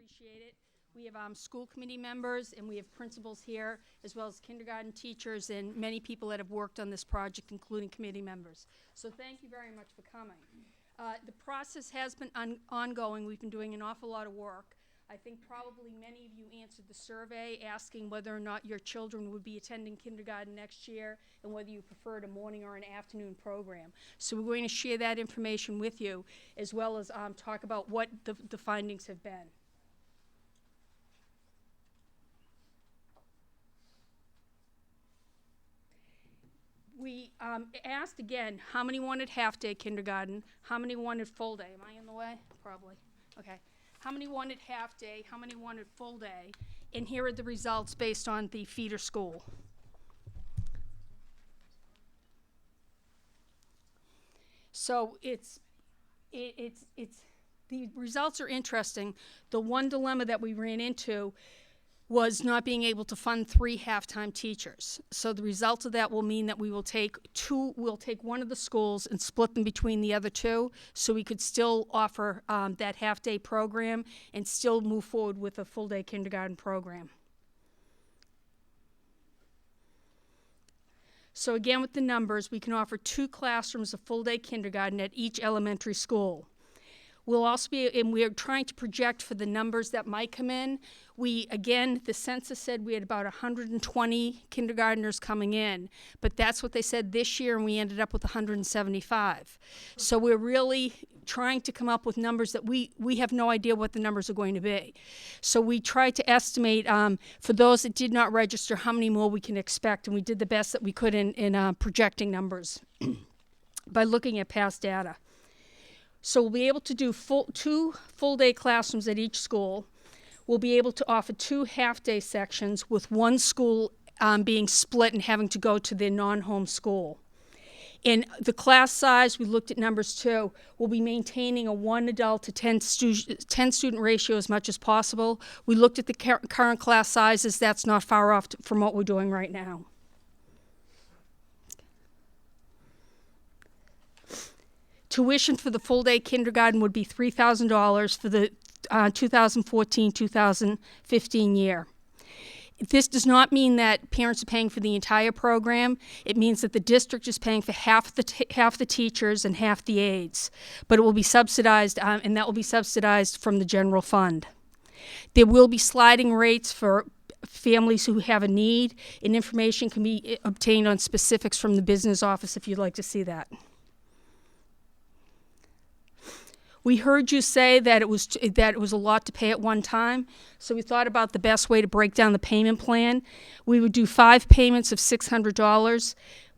appreciate it. We have school committee members and we have principals here, as well as kindergarten teachers and many people that have worked on this project, including committee members. So thank you very much for coming. The process has been ongoing. We've been doing an awful lot of work. I think probably many of you answered the survey asking whether or not your children would be attending kindergarten next year and whether you preferred a morning or an afternoon program. So we're going to share that information with you, as well as talk about what the findings have been. We asked again how many wanted half-day kindergarten, how many wanted full day. Am I in the way? Probably. Okay. How many wanted half-day, how many wanted full day, and here are the results based on the feeder school. So the results are interesting. The one dilemma that we ran into was not being able to fund 3 half-time teachers. So the result of that will mean that we'll take one of the schools and split them between the other 2, so we could still offer that half-day program and still move forward with a full-day kindergarten program. So again, with the numbers, we can offer 2 classrooms of full-day kindergarten at each elementary school. We'll also and we're trying to project for the numbers that might come in. Again, the census said we had about 120 kindergartners coming in, but that's what they said this year, and we ended up with 175. So we're really trying to come up with numbers that we have no idea what the numbers are going to be. So we tried to estimate, for those that did not register, how many more we can expect, and we did the best that we could in projecting numbers by looking at past data. So we'll be able to do 2 full-day classrooms at each school. We'll be able to offer 2 half-day sections, with one school being split and having to go to their non-home school. In the class size, we looked at numbers too. We'll be maintaining a 1 adult to 10 student ratio as much as possible. We looked at the current class sizes. That's not far off from what we're doing right now. Tuition for the full-day kindergarten would be $3,000 for the 2014-2015 year. This does not mean that parents are paying for the entire program. It means that the district is paying for half the teachers and half the aides, but it will be subsidized, and that will be subsidized from the general fund. There will be sliding rates for families who have a need, and information can be obtained on specifics from the business office if you'd like to see that. We heard you say that it was a lot to pay at one time, so we thought about the best way to break down the payment plan. We would do 5 payments of $600.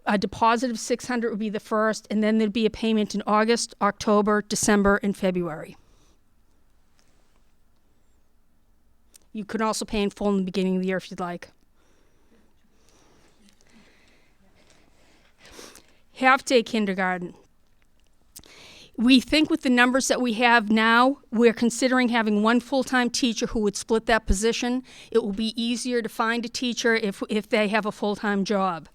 A deposit of $600 would be the first, and then there'd be a payment in August, October, December, and February. You could also pay in full in the beginning of the year if you'd like. Half-day kindergarten. We think with the numbers that we have now, we're considering having 1 full-time teacher who would split that position. It will be easier to find a teacher if they have a full-time job.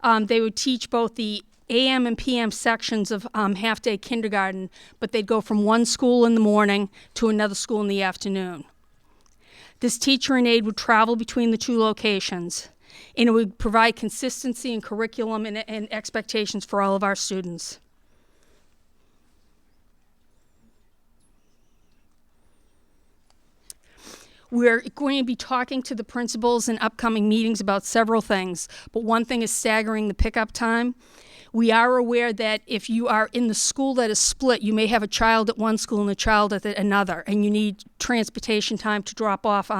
They would teach both the AM and PM sections of half-day kindergarten, but they'd go from one school in the morning to another school in the afternoon. This teacher and aide would travel between the 2 locations, and it would provide consistency in curriculum and expectations for all of our students. We're going to be talking to the principals in upcoming meetings about several things, but one thing is staggering the pickup time. We are aware that if you are in the school that is split, you may have a child at one school and a child at another, and you need transportation time to drop off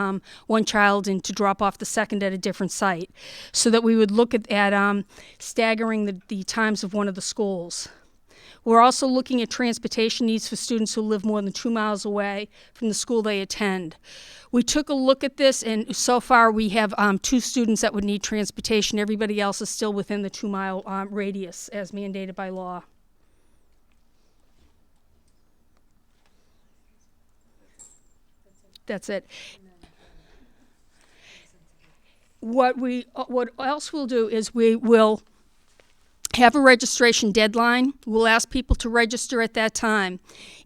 one child and to drop off the second at a different site, so that we would look at staggering the times of one of the schools. We're also looking at transportation needs for students who live more than 2 miles away from the school they attend. We took a look at this, and so far we have 2 students that would need transportation. Everybody else is still within the 2-mile radius as mandated by law. That's it. What else we'll do is we will have a registration deadline. We'll ask people to register at that time.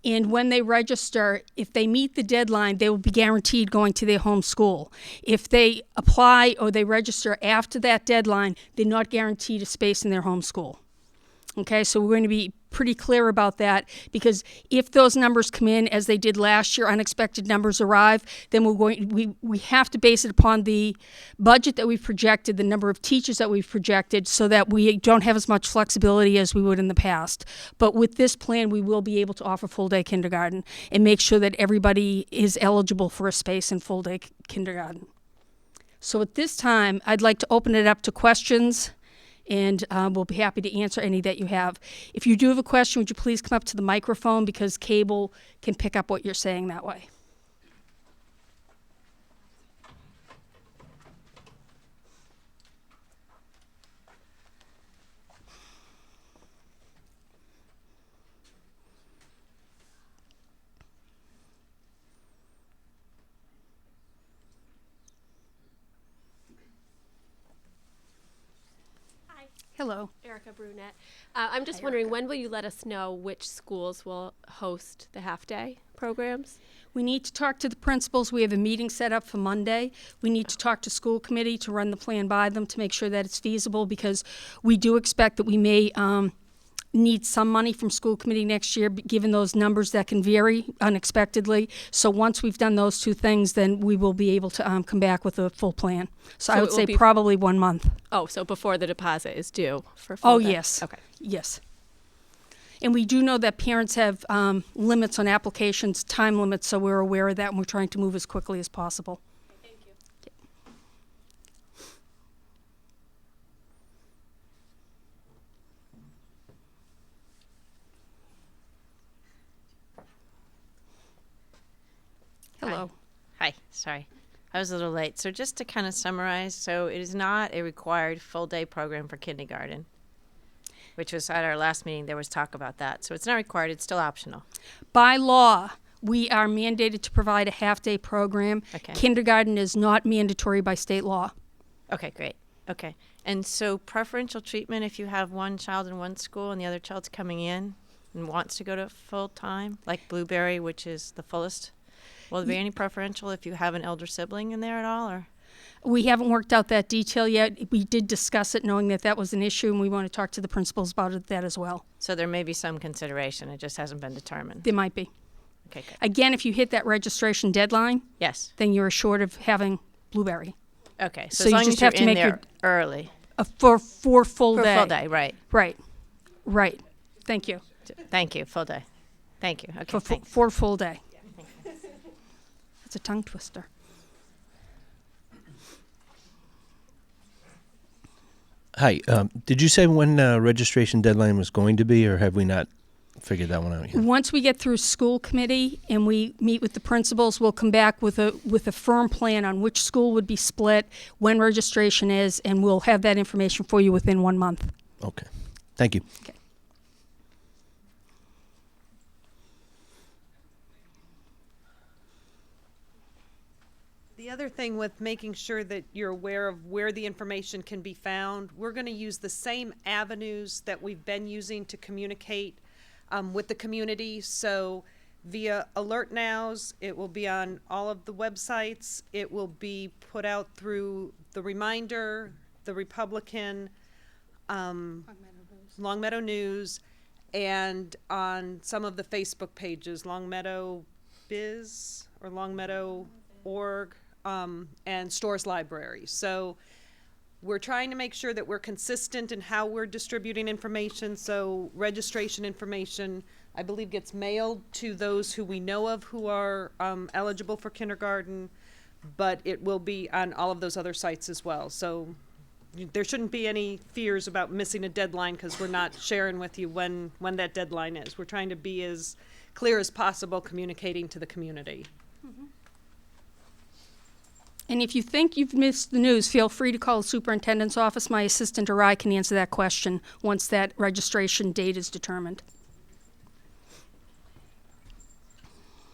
And when they register, if they meet the deadline, they will be guaranteed going to their home school. If they apply or they register after that deadline, they're not guaranteed a space in their home school. Okay, so we're going to be pretty clear about that, because if those numbers come in as they did last year, unexpected numbers arrive, then we have to base it upon the budget that we've projected, the number of teachers that we've projected, so that we don't have as much flexibility as we would in the past. But with this plan, we will be able to offer full-day kindergarten and make sure that everybody is eligible for a space in full-day kindergarten. So at this time, I'd like to open it up to questions, and we'll be happy to answer any that you have. If you do have a question, would you please come up to the microphone, because cable can pick up what you're saying that way. Hello. Erica Brunette. I'm just wondering, when will you let us know which schools will host the half-day programs? We need to talk to the principals. We have a meeting set up for Monday. We need to talk to school committee to run the plan by them to make sure that it's feasible, because we do expect that we may need some money from school committee next year, given those numbers that can vary unexpectedly. So once we've done those two things, then we will be able to come back with a full plan. So I would say probably 1 month. Oh, so before the deposit is due for full day. Yes. Okay. Yes. And we do know that parents have limits on applications, time limits, so we're aware of that, and we're trying to move as quickly as possible. Thank you. Hello. Hi, sorry. I was a little late. So just to kind of summarize, so it is not a required full-day program for kindergarten, which was at our last meeting, there was talk about that. So it's not required, it's still optional. By law, we are mandated to provide a half-day program. Okay. Kindergarten is not mandatory by state law. Okay, great. Okay. And so preferential treatment if you have one child in one school and the other child's coming in and wants to go to full-time, like Blueberry, which is the fullest. Will there be any preferential if you have an elder sibling in there at all, or? We haven't worked out that detail yet. We did discuss it, knowing that that was an issue, and we want to talk to the principals about that as well. So there may be some consideration. It just hasn't been determined. There might be. Okay, good. Again, if you hit that registration deadline, Yes. then you're assured of having Blueberry. Okay. So So as you long just as you're have to in make there early. For full For day. full day, right. Right. Thank you. Thank you. Full day. Thank you. Okay, thanks. For full day. That's a tongue twister. Hi. Did you say when registration deadline was going to be, or have we not figured that one out yet? Once we get through school committee and we meet with the principals, we'll come back with a firm plan on which school would be split, when registration is, and we'll have that information for you within 1 month. Okay. Thank you. Okay. The other thing with making sure that you're aware of where the information can be found, we're going to use the same avenues that we've been using to communicate with the community. So via Alert Nows, it will be on all of the websites. It will be put out through the Reminder, the Republican, Longmeadow News, and on some of the Facebook pages, Longmeadow Biz or Longmeadow org, and Stores Library. So we're trying to make sure that we're consistent in how we're distributing information. So registration information, I believe, gets mailed to those who we know of who are eligible for kindergarten, but it will be on all of those other sites as well. So there shouldn't be any fears about missing a deadline, because we're not sharing with you when that deadline is. We're trying to be as clear as possible communicating to the community. And if you think you've missed the news, feel free to call the superintendent's office. My assistant or I can answer that question once that registration date is determined.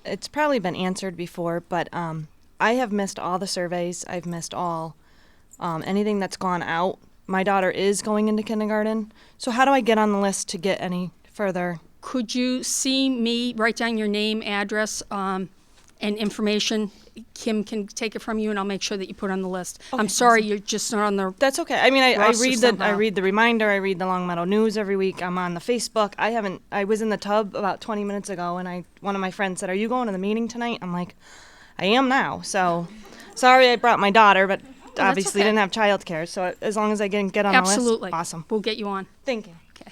It's probably been answered before, but I have missed all the surveys. I've missed all anything that's gone out my daughter is going into kindergarten. So how do I get on the list to get any further? Could you see me, write down your name, address, and information? Kim can take it from you, and I'll make sure that you put it on the list. I'm Okay, sorry, you're just not on the. That's okay. I mean, I Roster read somehow. I read the reminder. I read the Longmeadow News every week. I'm on the Facebook. I was in the tub about 20 minutes ago, and one of my friends said, "Are you going to the meeting tonight?" I'm like, "I am now." So, sorry I brought my daughter, but that's obviously okay. didn't have childcare. So as long as I can get on Absolutely. the list, awesome. We'll get you on. Thank you. Okay.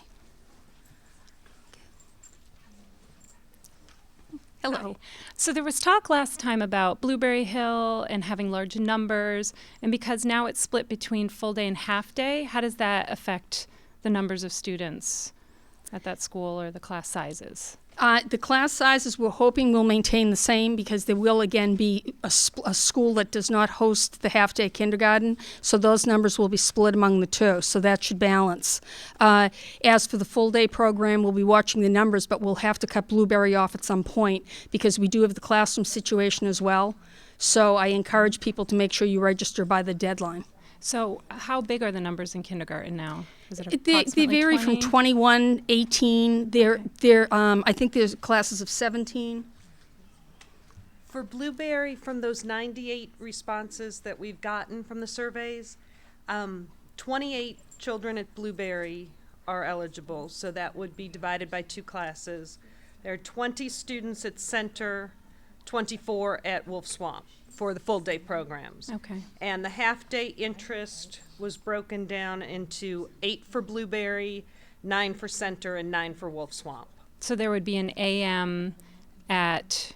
Hello. So there was talk last time about Blueberry Hill and having large numbers, and because now it's split between full day and half day, how does that affect the numbers of students at that school or the class sizes? The class sizes we're hoping will maintain the same because there will again be a school that does not host the half-day kindergarten, so those numbers will be split among the two, so that should balance. As for the full-day program, we'll be watching the numbers, but we'll have to cut Blueberry off at some point because we do have the classroom situation as well. So I encourage people to make sure you register by the deadline. So how big are the numbers in kindergarten now? Is it They approximately vary 20? from 21, 18. I think there's classes of 17. For Blueberry, from those 98 responses that we've gotten from the surveys, 28 children at Blueberry are eligible, so that would be divided by 2 classes. There are 20 students at Center, 24 at Wolf Swamp for the full-day programs. Okay. And the half-day interest was broken down into 8 for Blueberry, 9 for Center, and 9 for Wolf Swamp. So there would be an AM at,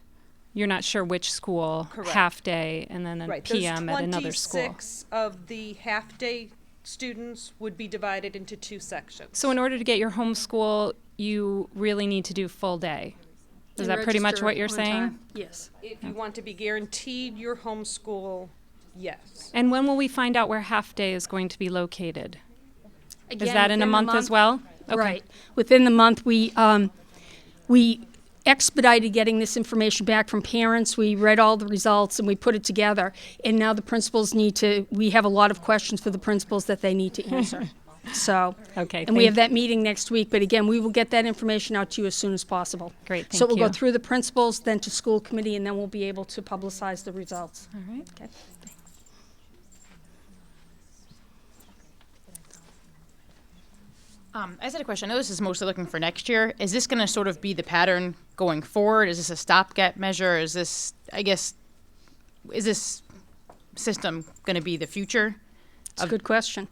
you're not sure which school, Correct. half day, and then a Right, PM those at another school. 26 of the half-day students would be divided into 2 sections. So in order to get your homeschool, you really need to do full day. Is And that pretty much register what you're on saying? time. Yes. If you want to be guaranteed your homeschool, yes. And when will we find out where half day is going to be located? Again, Is that in a within the month as well? Okay. Right. Within the month, we expedited getting this information back from parents. We read all the results and we put it together. And now the principals we have a lot of questions for the principals that they need to answer. So, Okay, and we thank have that meeting next week. But again, we will get that information out to you as soon as possible. Great, So thank we'll go you. through the principals, then to school committee, and then we'll be able to publicize the results. All right. Okay. I just had a question. I know this is mostly looking for next year. Is this going to sort of be the pattern going forward? Is this a stopgap measure? Is this system going to be the future? It's a good question.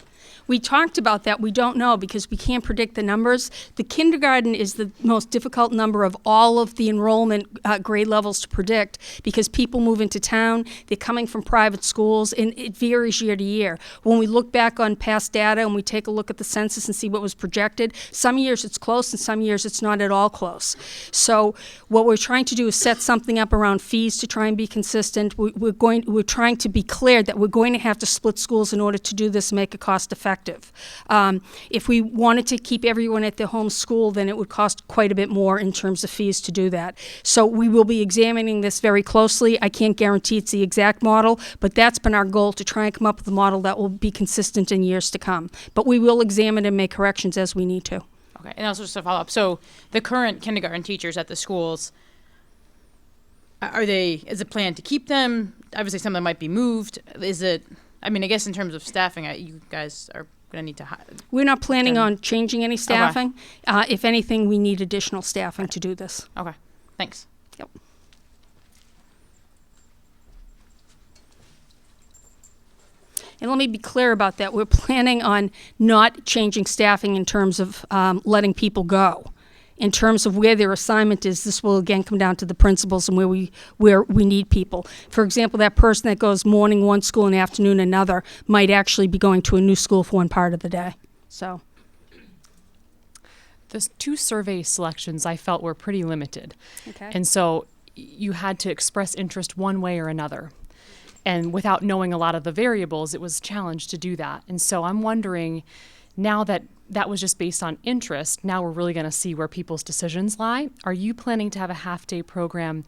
We talked about that. We don't know because we can't predict the numbers. The kindergarten is the most difficult number of all of the enrollment grade levels to predict because people move into town, they're coming from private schools, and it varies year to year. When we look back on past data and we take a look at the census and see what was projected, some years it's close and some years it's not at all close. So what we're trying to do is set something up around fees to try and be consistent. We're trying to be clear that we're going to have to split schools in order to do this and make it cost effective. If we wanted to keep everyone at their home school, then it would cost quite a bit more in terms of fees to do that. So we will be examining this very closely. I can't guarantee it's the exact model, but that's been our goal, to try and come up with a model that will be consistent in years to come. But we will examine and make corrections as we need to. Okay, and also just a follow up. So the current kindergarten teachers at the schools, is it planned to keep them? Obviously, some of them might be moved. I guess in terms of staffing, you guys are going to need to hire. We're not planning Then- on changing any staffing. If anything, we need additional staffing to do this. Okay, thanks. Yep. And let me be clear about that. We're planning on not changing staffing in terms of letting people go. In terms of where their assignment is, this will again come down to the principals and where we need people. For example, that person that goes morning one school and afternoon another might actually be going to a new school for one part of the day. So, The 2 survey selections I felt were pretty limited. okay. And so you had to express interest one way or another. And without knowing a lot of the variables, it was a challenge to do that. And so I'm wondering, now that that was just based on interest, now we're really going to see where people's decisions lie. Are you planning to have a half-day program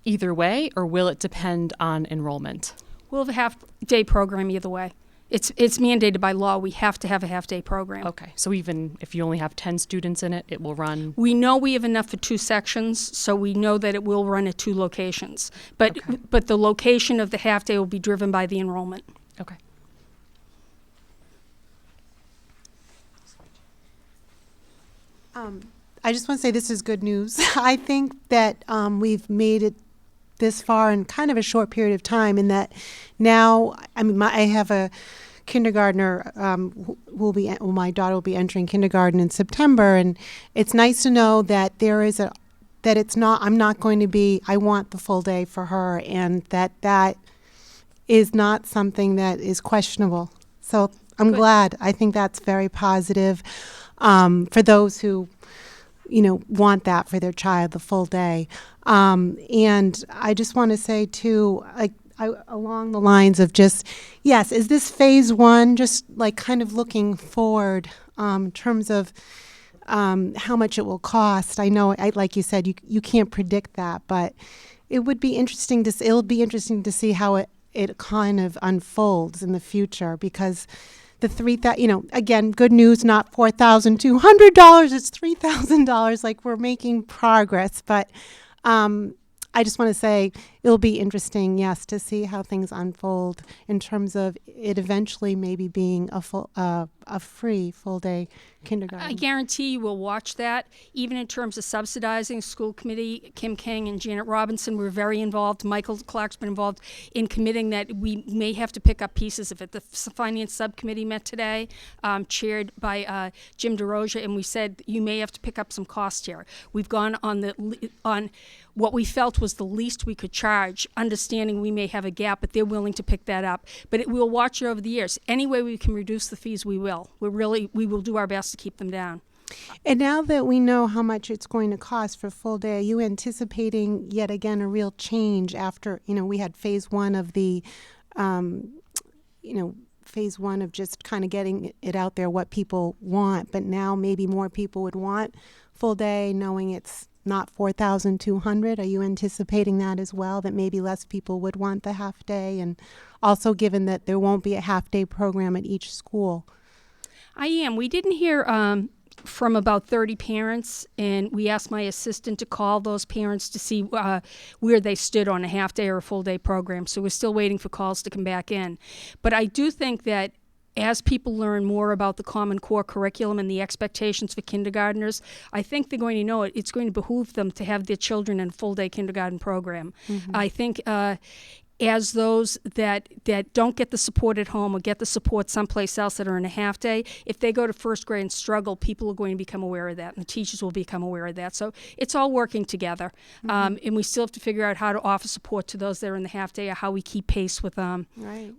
either way, or will it depend on enrollment? We'll have a half-day program either way. It's mandated by law. We have to have a half-day program. Okay, so even if you only have 10 students in it, it will run. We know we have enough for 2 sections, so we know that it will run at 2 locations. But Okay. but the location of the half-day will be driven by the enrollment. Okay. I just want to say this is good news. I think that we've made it this far in kind of a short period of time, in that now, I mean, I have a kindergartner who will be, well, my daughter will be entering kindergarten in September, and it's nice to know that there is that it's not, I'm not going to be, I want the full day for her, and that is not something that is questionable. So I'm glad. I think that's very positive for those who, want that for their child, the full day. And I just want to say too, along the lines of just, yes, is this phase 1, just like kind of looking forward in terms of how much it will cost. I know, like you said, you can't predict that, but it would be interesting it'll be interesting to see how it kind of unfolds in the future, because the again, good news, not $4,200, it's $3,000. Like, we're making progress, but I just want to say it'll be interesting, yes, to see how things unfold in terms of it eventually maybe being a free full day kindergarten. I guarantee you will watch that. Even in terms of subsidizing, school committee, Kim King and Janet Robinson were very involved. Michael Clark's been involved in committing that we may have to pick up pieces of it. The finance subcommittee met today, chaired by Jim DeRosa, and we said you may have to pick up some cost here. We've gone on what we felt was the least we could charge, understanding we may have a gap, but they're willing to pick that up. But we'll watch it over the years. Any way we can reduce the fees, we will. We will do our best to keep them down. And now that we know how much it's going to cost for full day, are you anticipating yet again a real change after, we had phase 1 of the, phase 1 of just kind of getting it out there what people want, but now maybe more people would want full day, knowing it's not 4,200. Are you anticipating that as well, that maybe less people would want the half day, and also given that there won't be a half day program at each school? I am. We didn't hear from about 30 parents, and we asked my assistant to call those parents to see where they stood on a half day or a full day program. So we're still waiting for calls to come back in. But I do think that as people learn more about the Common Core curriculum and the expectations for kindergartners, I think they're going to know it's going to behoove them to have their children in a full day kindergarten program. Mm-hmm. I think as those that don't get the support at home or get the support someplace else that are in a half day, if they go to first grade and struggle, people are going to become aware of that, and the teachers will become aware of that. So it's all working together. Mm-hmm. And we still have to figure out how to offer support to those that are in the half day, or how we keep pace with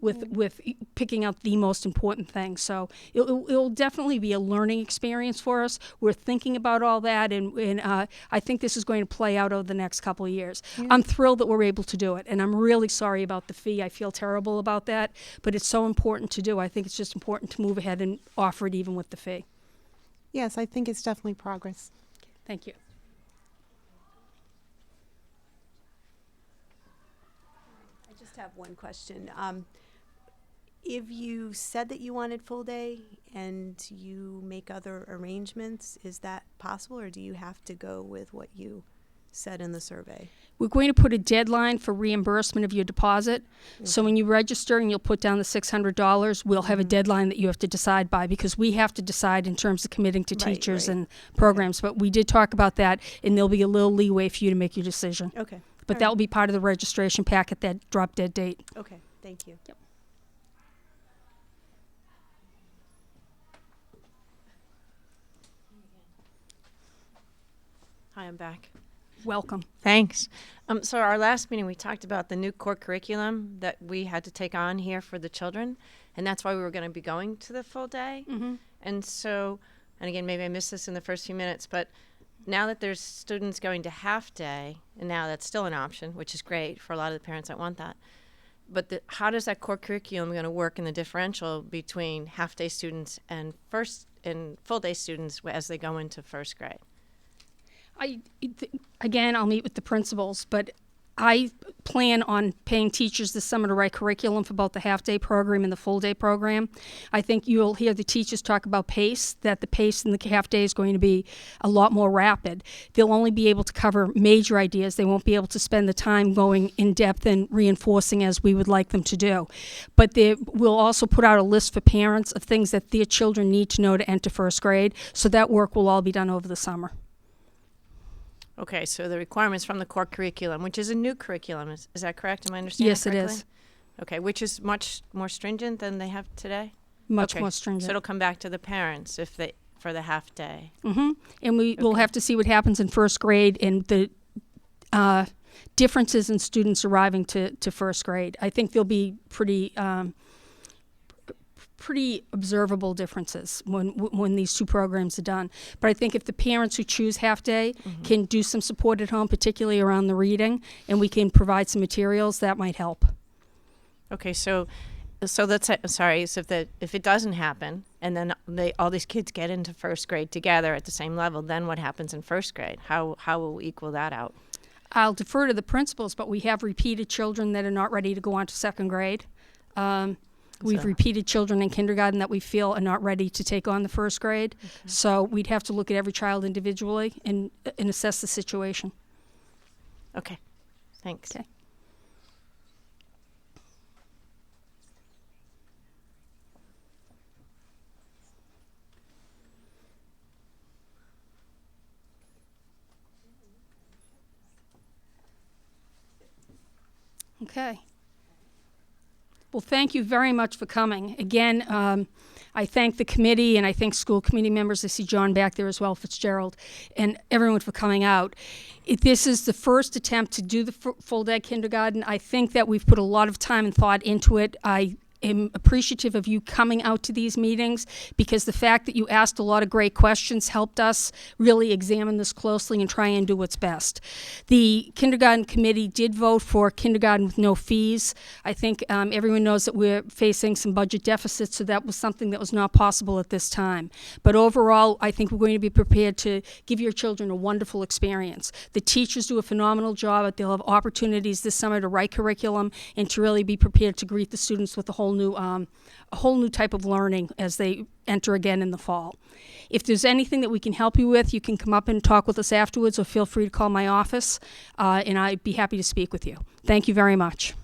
with picking out the most important things. So it'll definitely be a learning experience for us. We're thinking about all that, and I think this is going to play out over the next couple of years. Yeah. I'm thrilled that we're able to do it, and I'm really sorry about the fee. I feel terrible about that, but it's so important to do. I think it's just important to move ahead and offer it even with the fee. Yes, I think it's definitely progress. Thank you. I just have one question. If you said that you wanted full day and you make other arrangements, is that possible, or do you have to go with what you said in the survey? We're going to put a deadline for reimbursement of your deposit. Okay. So when you register and you'll put down the $600, we'll have a deadline that you have to decide by, because we have to decide in terms of committing to teachers and programs. Okay. But we did talk about that, and there'll be a little leeway for you to make your decision. Okay. But that will be part of the registration packet, that drop dead date. Okay. Thank you. Yep. Hi, I'm back. Welcome. Thanks. So our last meeting, we talked about the new core curriculum that we had to take on here for the children, and that's why we were going to be going to the full day. Mm-hmm. And so, and again, maybe I missed this in the first few minutes, but now that there's students going to half day, and now that's still an option, which is great for a lot of the parents that want that. But how does that core curriculum going to work in the differential between half day students and full day students as they go into first grade? Again, I'll meet with the principals, but I plan on paying teachers this summer to write curriculum for both the half-day program and the full-day program. I think you'll hear the teachers talk about pace, that the pace in the half-day is going to be a lot more rapid. They'll only be able to cover major ideas. They won't be able to spend the time going in depth and reinforcing as we would like them to do. But we'll also put out a list for parents of things that their children need to know to enter first grade, so that work will all be done over the summer. Okay, so the requirements from the core curriculum, which is a new curriculum, is that correct? Am I understanding Yes, it correctly? is. Okay, which is much more stringent than they have today? Much Okay, more So stringent. it'll come back to the parents for the half day. And we'll have to see what happens in first grade and the differences in students arriving to first grade. I think there'll be pretty observable differences when these two programs are done. But I think if the parents who choose half day can do some support at home, particularly around the reading, and we can provide some materials, that might help. Okay, so let's say, sorry, so if it doesn't happen, and then all these kids get into first grade together at the same level, then what happens in first grade? How will we equal that out? I'll defer to the principals, but we have repeated children that are not ready to go on to second grade. We've So- repeated children in kindergarten that we feel are not ready to take on the first grade. So we'd have to look at every child individually and assess the situation. Okay, thanks. Okay. Okay. Well, thank you very much for coming. Again, I thank the committee and I thank school committee members. I see John back there as well, Fitzgerald, and everyone for coming out. This is the first attempt to do the full-day kindergarten. I think that we've put a lot of time and thought into it. I am appreciative of you coming out to these meetings because the fact that you asked a lot of great questions helped us really examine this closely and try and do what's best. The kindergarten committee did vote for kindergarten with no fees. I think everyone knows that we're facing some budget deficits, so that was something that was not possible at this time. But overall, I think we're going to be prepared to give your children a wonderful experience. The teachers do a phenomenal job. They'll have opportunities this summer to write curriculum and to really be prepared to greet the students with a whole new type of learning as they enter again in the fall. If there's anything that we can help you with, you can come up and talk with us afterwards, or feel free to call my office, and I'd be happy to speak with you. Thank you very much.